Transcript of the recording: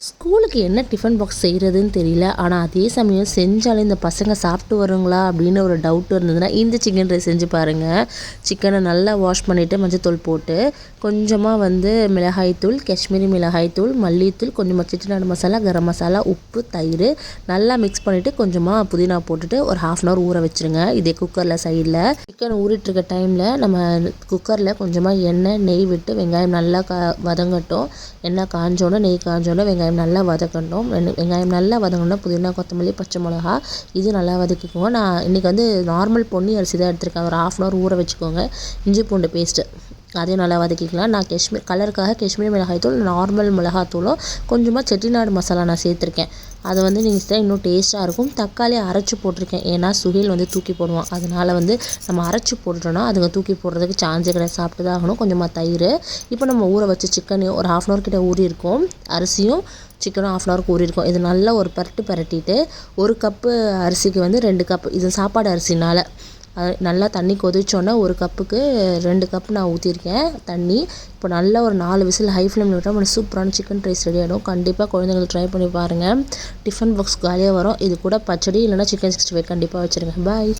ஸ்கூலுக்கு என்ன tiffin box செய்கிறதுன்னு தெரியல. ஆனால் அதே சமயம் செஞ்சாலே இந்த பசங்க சாப்பிட்டு வருங்களா அப்படின்னு ஒரு டவுட் இருந்ததுன்னா இந்த சிக்கன் ரைஸ் செஞ்சு பாருங்கள். சிக்கனை நல்லா வாஷ் பண்ணிவிட்டு மஞ்சத்தூள் போட்டு கொஞ்சமாக மிளகாய்த்தூள், காஷ்மீரி மிளகாய்த்தூள், மல்லித்தூள், கொஞ்சமாக செட்டிநாடு மசாலா, கரம் மசாலா, உப்பு, தயிர் நல்லா மிக்ஸ் பண்ணிவிட்டு கொஞ்சமாக புதினா போட்டுட்டு ஒரு 1/2 hour ஊற வச்சுருங்க. இதே குக்கரில் சைடில் சிக்கன் ஊறிட்டுருக்க டைமில் நம்ம குக்கரில் கொஞ்சமாக எண்ணெய், நெய் விட்டு வெங்காயம் நல்லா வதங்கட்டும். எண்ணெய் காஞ்சோன்னே, நெய் காஞ்சோன்னே வெங்காயம் நல்லா வதக்கணும். வெங்காயம் நல்லா வதங்கணும்னா புதினா, கொத்தமல்லி, பச்சை மிளகா இது நல்லா வதக்கிக்கோங்க. நான் இன்றைக்கி நார்மல் பொன்னி அரிசி தான் எடுத்திருக்கேன். ஒரு 1/2 hour ஊற வச்சுக்கோங்க. இஞ்சி பூண்டு பேஸ்ட்டு அதையும் நல்லா வதக்கிக்கலாம். நான் கலருக்காக காஷ்மீரி மிளகாய்த்தூள், நார்மல் மிளகாத்தூளும் கொஞ்சமாக செட்டிநாடு மசாலா நான் சேர்த்துருக்கேன். அதை நீங்கள் செஞ்சால் இன்னும் டேஸ்ட்டாக இருக்கும். தக்காளி அரைச்சி போட்டிருக்கேன். ஏன்னா சுஹேல் தூக்கி போடுவான். அதனால் நம்ம அரைச்சி போட்டுட்டோன்னா அதுங்க தூக்கி போடுறதுக்கு சான்ஸே கிடையாது. சாப்பிட்டு தான் ஆகணும். கொஞ்சமாக தயிர். இப்போ நம்ம ஊற வச்ச சிக்கனையும் ஒரு 1/2 hour கிட்ட ஊறி இருக்கும். அரிசியும் சிக்கனும் 1/2 hour ஊறி இருக்கும். இது நல்லா ஒரு பரட்டிட்டு 1 கப்பு அரிசிக்கு 2 கப்பு, இது சாப்பாடு அரிசினால் நல்லா தண்ணி கொதிச்சோன்னே 1 கப்புக்கு 2 கப்பு நான் ஊற்றிருக்கேன் தண்ணி. இப்போ நல்லா ஒரு 4 விசில் ஹை ஃப்ளேமில் விட்டால் நம்ம சூப்பரான சிக்கன் ரைஸ் ரெடி ஆகிடும். கண்டிப்பாக குழந்தைங்களுக்கு ட்ரை பண்ணி பாருங்கள். டிஃபன் பாக்ஸ் காலியாக வரும். இது கூட பச்சடி இல்லைனா சிக்கன் 65 கண்டிப்பாக வச்சுருங்க. பாய்.